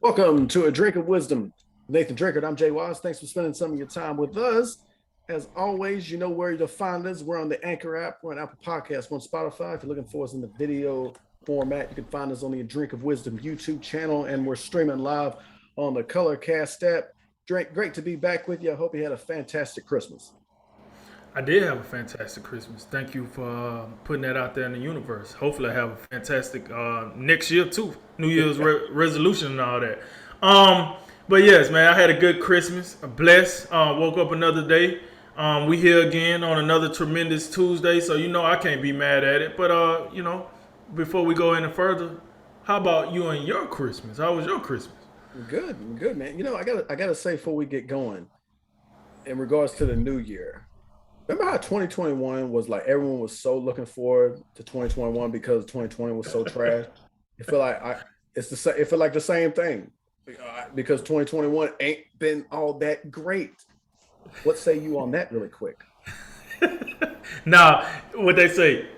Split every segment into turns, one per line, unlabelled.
Welcome to A Drink of Wisdom. Nathan Drinkard, I'm Jay Wise. Thanks for spending some of your time with us. As always, you know where to find us. We're on the Anchor app, we're on Apple Podcasts, we're on Spotify. If you're looking for us in the video format, you can find us on the A Drink of Wisdom YouTube channel, and we're streaming live on the Colorcast app. Drink, great to be back with you. I hope you had a fantastic Christmas.
I did have a fantastic Christmas. Thank you for putting that out there in the universe. Hopefully, I have a fantastic next year too. New Year's resolution and all that. But yes, man, I had a good Christmas. Blessed. Woke up another day. We here again on another tremendous Tuesday. So I can't be mad at it. But before we go any further, how about you and your Christmas? How was your Christmas?
Good, man. I gotta say before we get going, in regards to the new year. Remember how 2021 was like everyone was so looking forward to 2021 because 2020 was so trash. It feel like it feel like the same thing because 2021 ain't been all that great. What say you on that, really quick?
Now, what they say,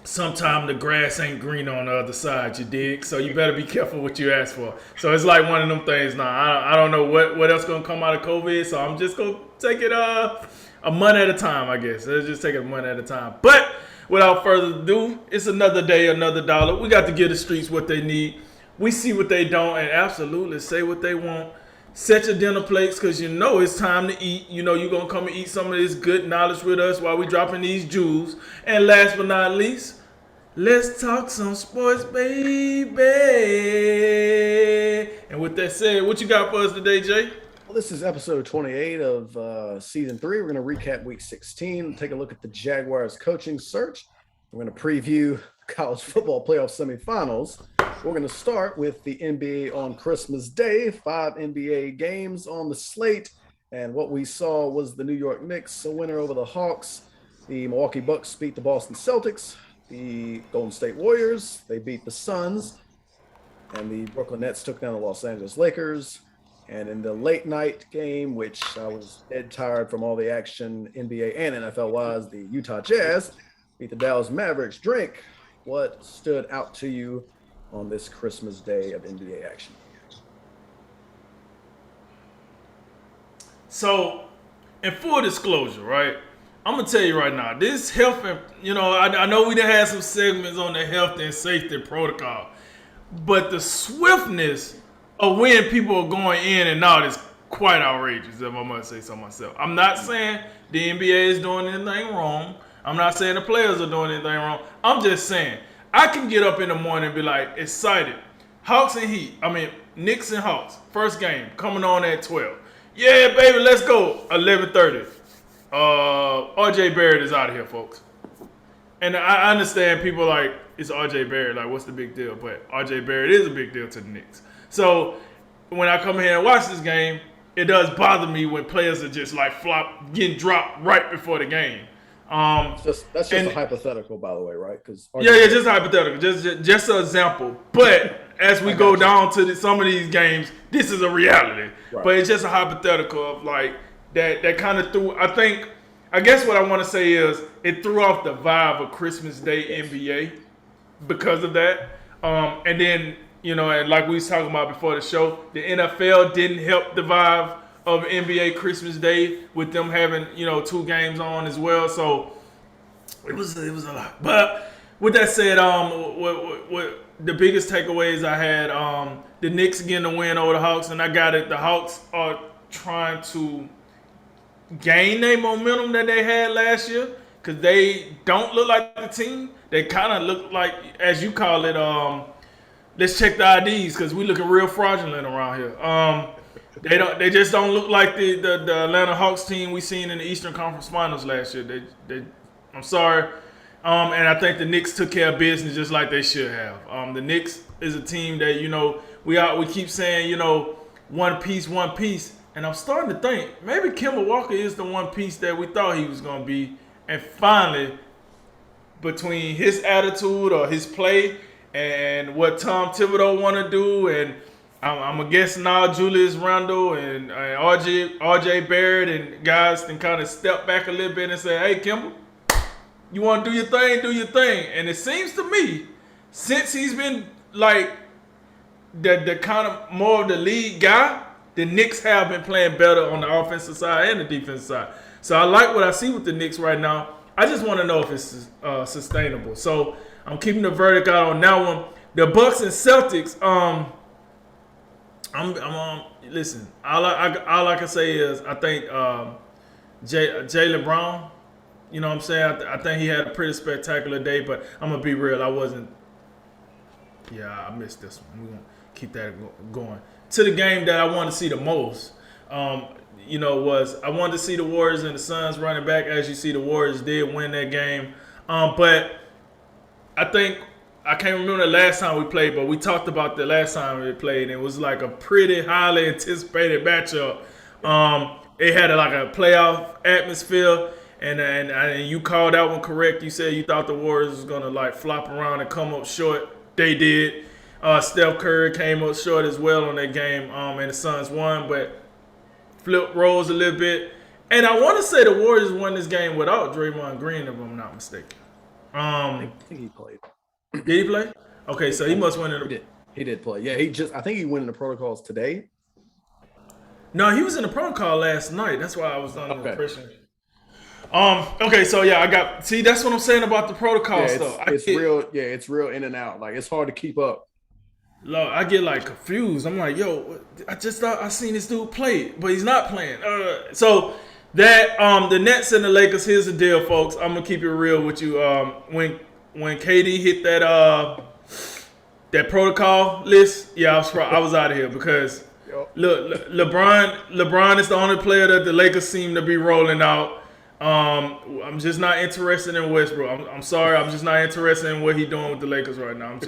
sometimes the grass ain't green on the other side, you dig? So you better be careful what you ask for. So it's like one of them things now. I don't know what else going to come out of COVID, so I'm just going to take it a month at a time, I guess. Let's just take it a month at a time. But without further ado, it's another day, another dollar. We got to give the streets what they need. We see what they don't and absolutely say what they want. Set your dinner plates because it's time to eat. You're going to come and eat some of this good knowledge with us while we dropping these jewels. And last but not least, let's talk some sports, baby. And with that said, what you got for us today, Jay?
Well, this is episode 28 of season 3. We're going to recap week 16, take a look at the Jaguars coaching search. We're going to preview college football playoff semifinals. We're going to start with the NBA on Christmas Day. 5 NBA games on the slate. And what we saw was the New York Knicks, a winner over the Hawks. The Milwaukee Bucks beat the Boston Celtics. The Golden State Warriors, they beat the Suns. And the Brooklyn Nets took down the Los Angeles Lakers. And in the late night game, which I was dead tired from all the action, NBA and NFL-wise, the Utah Jazz beat the Dallas Mavericks. Drink, what stood out to you on this Christmas day of NBA action?
So, in full disclosure, right? I'm gonna tell you right now, this health and I know we done had some segments on the health and safety protocol, but the swiftness of when people are going in and out is quite outrageous, if I must say so myself. I'm not saying the NBA is doing anything wrong. I'm not saying the players are doing anything wrong. I'm just saying I can get up in the morning and be like excited. Hawks and Heat. I mean Knicks and Hawks. First game coming on at 12. Yeah, baby, let's go. 11:30. RJ Barrett is out of here, folks. And I understand people like, it's RJ Barrett, like, what's the big deal? But RJ Barrett is a big deal to the Knicks. So when I come here and watch this game, it does bother me when players are just like getting dropped right before the game.
That's just a hypothetical, by the way, right? Because
yeah, just hypothetical, just an example. But as we go down to some of these games, this is a reality. Right. But it's just a hypothetical of like that kind of threw. I guess what I want to say is it threw off the vibe of Christmas Day NBA because of that. And then and like we was talking about before the show, the NFL didn't help the vibe of NBA Christmas Day with them having 2 games on as well. So it was a lot. But with that said, what the biggest takeaways I had, the Knicks getting the win over the Hawks, and I got it. The Hawks are trying to gain their momentum that they had last year because they don't look like the team. They kind of look like, as you call it, let's check the IDs because we looking real fraudulent around here. They just don't look like the Atlanta Hawks team we seen in the Eastern Conference Finals last year. I'm sorry. And I think the Knicks took care of business just like they should have. The Knicks is a team that we keep saying one piece. And I'm starting to think maybe Kemba Walker is the one piece that we thought he was going to be. And finally, between his attitude or his play and what Tom Thibodeau want to do, and I'm going to guess now Julius Randle and RJ Barrett and guys can kind of step back a little bit and say, hey, Kemba, you want to do your thing, do your thing. And it seems to me, since he's been like the kind of more of the lead guy, the Knicks have been playing better on the offensive side and the defensive side. So I like what I see with the Knicks right now. I just want to know if it's sustainable. So I'm keeping the verdict out on that one. The Bucks and Celtics. Listen. All I can say is I think Jaylen Brown. You know what I'm saying? I think he had a pretty spectacular day. But I'm gonna be real. I wasn't. Yeah, I missed this one. We're gonna keep that going. To the game that I want to see the most. Was I wanted to see the Warriors and the Suns running back. As you see, the Warriors did win that game. But I think I can't remember the last time we played, but we talked about the last time we played. And it was like a pretty highly anticipated matchup. It had a playoff atmosphere, and you called that one correct. You said you thought the Warriors was gonna like flop around and come up short. They did. Steph Curry came up short as well on that game, and the Suns won, but flipped roles a little bit. And I want to say the Warriors won this game without Draymond Green, if I'm not mistaken.
I think he played.
Did he play? Okay, so he must win in the...
He did play. Yeah, I think he went in the protocols today.
No, he was in the protocol last night. That's why I was under the impression. Okay, so yeah, that's what I'm saying about the protocol stuff.
It's real in and out. Like, it's hard to keep up.
Look, I get like confused. I'm like, yo, I just thought I seen this dude play, but he's not playing. So that the Nets and the Lakers. Here's the deal, folks. I'm gonna keep it real with you. When KD hit that protocol list, yeah, I was out of here because look, LeBron is the only player that the Lakers seem to be rolling out. I'm just not interested in Westbrook. I'm sorry, I'm just not interested in what he's doing with the Lakers right now.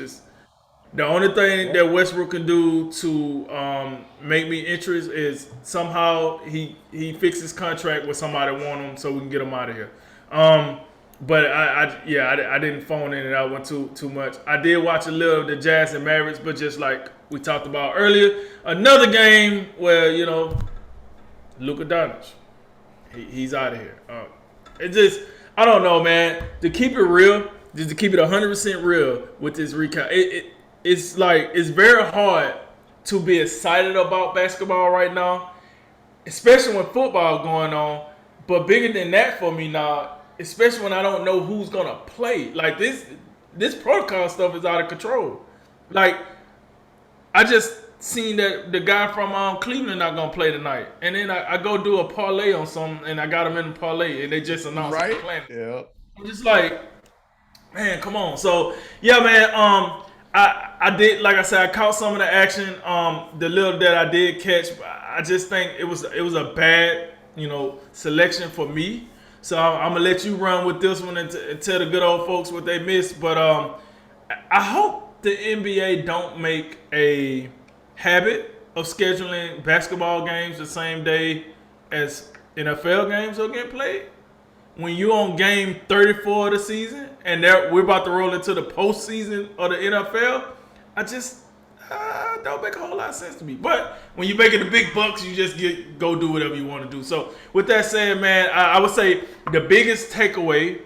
The only thing that Westbrook can do to make me interested is somehow he fixes his contract with somebody want him so we can get him out of here. But I didn't phone in and I went too much. I did watch a little of the Jazz and Mavericks, but just like we talked about earlier, another game where Luka Doncic, he's out of here. I don't know, man. To keep it real, just to keep it 100% real with this recount, it's very hard to be excited about basketball right now, especially when football going on. But bigger than that for me now, especially when I don't know who's gonna play. Like this protocol stuff is out of control. Like I just seen that the guy from Cleveland not gonna play tonight, and then I go do a parlay on something, and I got him in the parlay, and they just announced they're playing.
Yeah.
I'm just like, man, come on. So yeah, man. I did, like I said, I caught some of the action. The little that I did catch, I just think it was a bad, selection for me. So I'm gonna let you run with this one and tell the good old folks what they missed. But I hope the NBA don't make a habit of scheduling basketball games the same day as NFL games are getting played. When you're on game 34 of the season and we're about to roll into the postseason of the NFL, I just don't make a whole lot of sense to me. But when you're making the big bucks, you just go do whatever you want to do. So with that said, man, I would say the biggest takeaway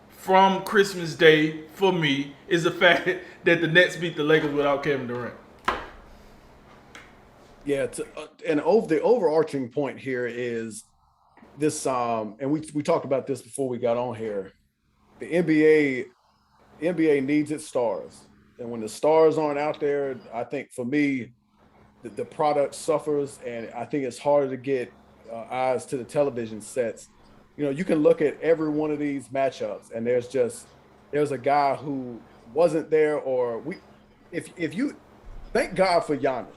from Christmas Day for me is the fact that the Nets beat the Lakers without Kevin Durant.
Yeah, the overarching point here is this, and we talked about this before we got on here. The NBA needs its stars, and when the stars aren't out there, I think for me, the product suffers, and I think it's harder to get eyes to the television sets. You can look at every one of these matchups, and there's a guy who wasn't there, or if you thank God for Giannis.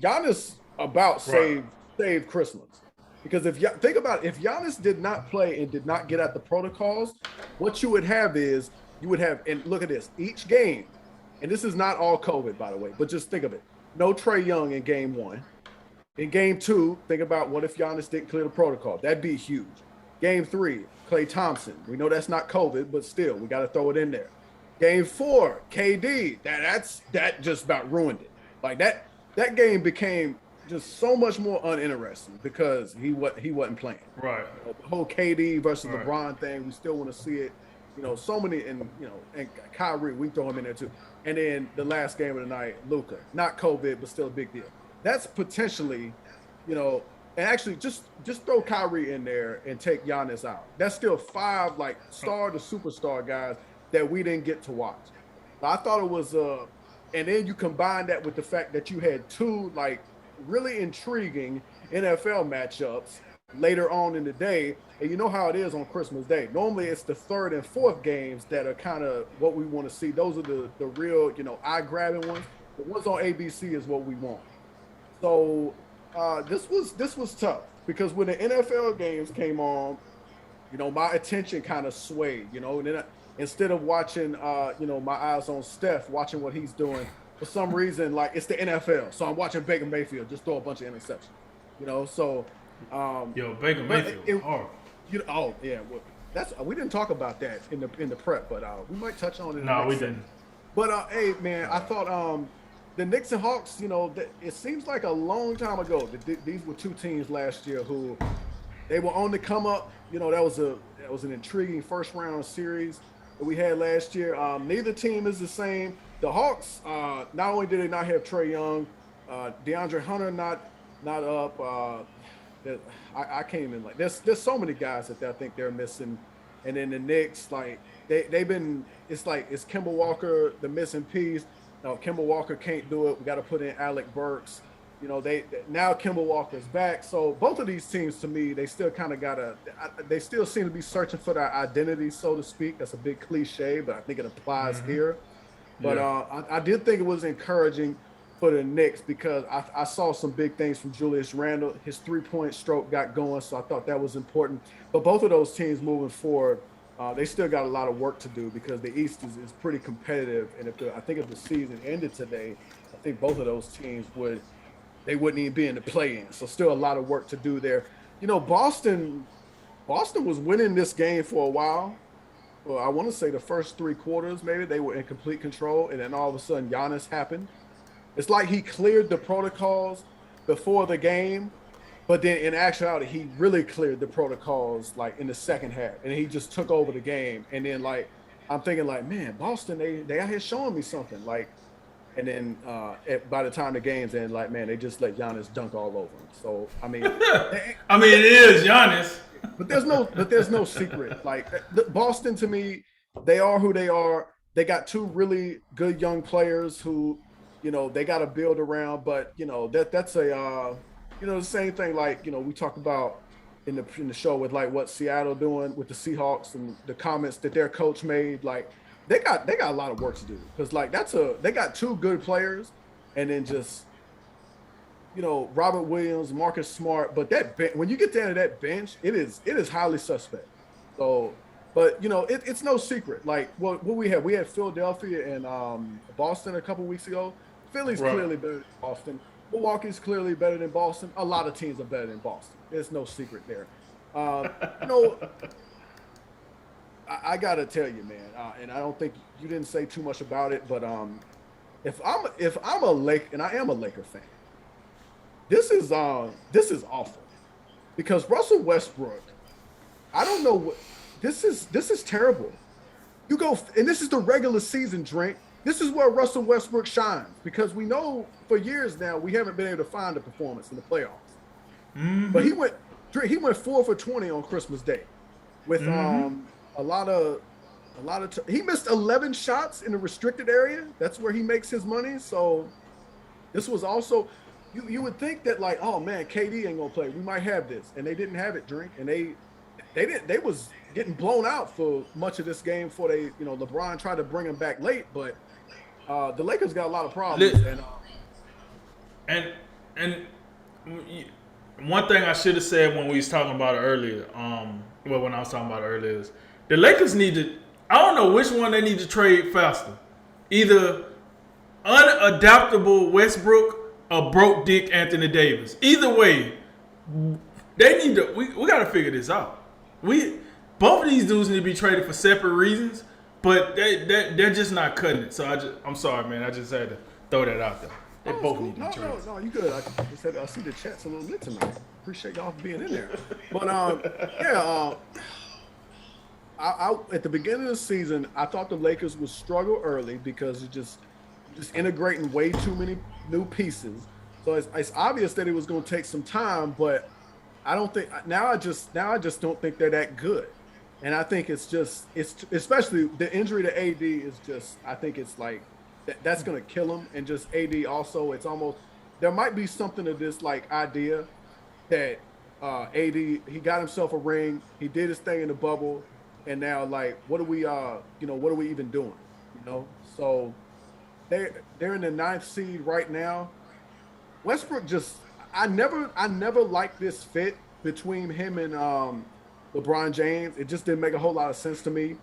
Giannis about saved Christmas. Because think about it, if Giannis did not play and did not get at the protocols, what you would have, and look at this, each game, and this is not all COVID, by the way, but just think of it. No Trae Young in game 1. In game 2, think about what if Giannis didn't clear the protocol. That'd be huge. Game 3, Klay Thompson. We know that's not COVID, but still, we got to throw it in there. Game 4, KD. That just about ruined it. Like that game became just so much more uninteresting because he wasn't playing.
Right.
The whole KD versus LeBron thing, we still want to see it. so many, and and Kyrie, we throw him in there too. And then the last game of the night, Luka, not COVID, but still a big deal. That's potentially, and actually just throw Kyrie in there and take Giannis out. That's still 5 like star to superstar guys that we didn't get to watch. But I thought it was, and then you combine that with the fact that you had 2 like really intriguing NFL matchups later on in the day. And you know how it is on Christmas Day. Normally it's the 3rd and 4th games that are kind of what we want to see. Those are the real, eye-grabbing ones. The ones on ABC is what we want. So this was tough because when the NFL games came on, my attention kind of swayed, and then instead of watching, my eyes on Steph, watching what he's doing, for some reason, like it's the NFL. So I'm watching Baker Mayfield just throw a bunch of interceptions, so.
Baker Mayfield, hard.
Oh yeah, well, we didn't talk about that in the prep, but we might touch on it.
No, we didn't.
But hey, man, I thought the Knicks and Hawks, it seems like a long time ago. These were 2 teams last year who they were on the come up. That was an intriguing first round series that we had last year. Neither team is the same. The Hawks, not only did they not have Trae Young, DeAndre Hunter not up. I can't even there's so many guys that I think they're missing, and then the Knicks like they've been it's Kemba Walker the missing piece. No, Kemba Walker can't do it. We got to put in Alec Burks. They now Kemba Walker's back. So both of these teams to me they still kind of they still seem to be searching for their identity, so to speak. That's a big cliche, but I think it applies here. But I did think it was encouraging for the Knicks because I saw some big things from Julius Randle. His 3-point stroke got going, so I thought that was important. But both of those teams moving forward, they still got a lot of work to do because the East is pretty competitive. And I think if the season ended today, I think both of those teams wouldn't even be in the play-in. So still a lot of work to do there. Boston was winning this game for a while. Well, I want to say the first 3 quarters, maybe they were in complete control, and then all of a sudden Giannis happened. It's like he cleared the protocols before the game, but then in actuality, he really cleared the protocols like in the second half, and he just took over the game. And then I'm thinking man, Boston, they out here showing me something and then by the time the game's in, man, they just let Giannis dunk all over him. So I mean,
it is Giannis,
but there's no secret. Boston to me, they are who they are. They got 2 really good young players who. They got to build around, but that's a the same thing we talked about in the show with what Seattle doing with the Seahawks and the comments that their coach made. They got a lot of work to do because they got 2 good players, and then just Robert Williams, Marcus Smart, but when you get down to that bench, it is highly suspect. So. But it's no secret. What we had Philadelphia and Boston a couple weeks ago. Philly's clearly better than Boston. Milwaukee's clearly better than Boston. A lot of teams are better than Boston. There's no secret there. I gotta tell you, man, and I don't think you didn't say too much about it, but if I'm a Laker, and I am a Laker fan, this is awful because Russell Westbrook. I don't know what. This is terrible. You go, and this is the regular season, Drink. This is where Russell Westbrook shines because we know for years now we haven't been able to find a performance in the playoffs. Mm-hmm. But he went 4 for 20 on Christmas Day with a lot of he missed 11 shots in the restricted area. That's where he makes his money. So this was also you would think that oh man, KD ain't gonna play. We might have this, and they didn't have it, Drink, and they was getting blown out for much of this game before LeBron tried to bring him back late, but the Lakers got a lot of problems.
And one thing I should have said when we was talking about it earlier, when I was talking about it earlier is the Lakers need to, I don't know which one they need to trade faster. Either unadaptable Westbrook or broke dick Anthony Davis. Either way, they need to, we got to figure this out. Both of these dudes need to be traded for separate reasons, but they're just not cutting it. So I'm sorry, man. I just had to throw that out there. They both need to be traded.
No, you good. I see the chat's a little lit tonight. Appreciate y'all for being in there. But at the beginning of the season, I thought the Lakers would struggle early because it just integrating way too many new pieces. So it's obvious that it was going to take some time, but I don't think I just don't think they're that good. And I think it's especially the injury to AD is just, I think it's like that's going to kill him. And just AD also, it's almost, there might be something to this like idea that AD, he got himself a ring, he did his thing in the bubble, and now like what are we what are we even doing? So they're in the 9th seed right now. Westbrook just, I never liked this fit between him and LeBron James. It just didn't make a whole lot of sense to me.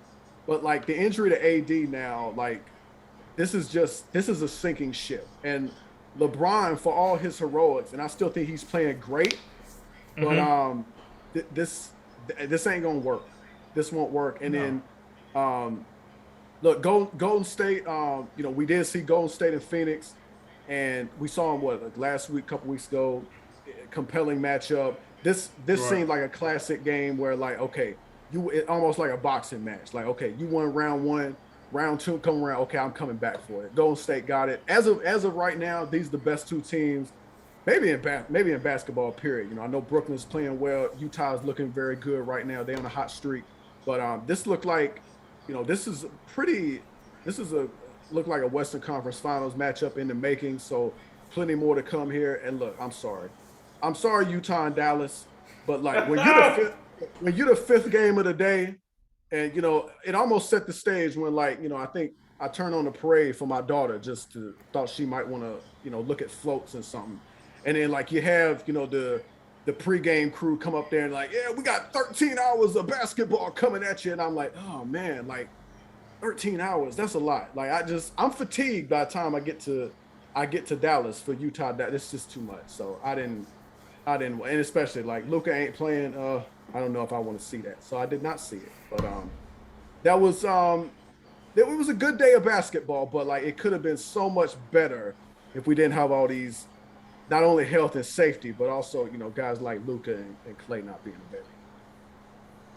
But like the injury to AD now, like this is a sinking ship. And LeBron, for all his heroics, and I still think he's playing great, but this ain't gonna work. This won't work. And then look, Golden State. We did see Golden State and Phoenix, and we saw them last week, couple weeks ago. Compelling matchup. This seemed like a classic game where like, okay, it almost like a boxing match. Like, okay, you won round 1, round 2 come around. Okay, I'm coming back for it. Golden State got it. As of right now, these are the best 2 teams. Maybe in basketball, period. I know Brooklyn's playing well. Utah's looking very good right now. They're on a hot streak. But this looked like, this is look like a Western Conference Finals matchup in the making. So plenty more to come here. And look, I'm sorry, Utah and Dallas, but like when you're the fifth game of the day, and it almost set the stage when like I think I turned on the parade for my daughter just to thought she might want to look at floats and something, and then like you have the pregame crew come up there and like, yeah, we got 13 hours of basketball coming at you, and I'm like, oh man, like 13 hours, that's a lot. Like I'm fatigued by the time I get to Dallas for Utah. It's just too much. So I didn't, and especially like Luka ain't playing. I don't know if I want to see that. So I did not see it. But that was it was a good day of basketball. But like it could have been so much better if we didn't have all these, not only health and safety, but also guys like Luka and Klay not being available.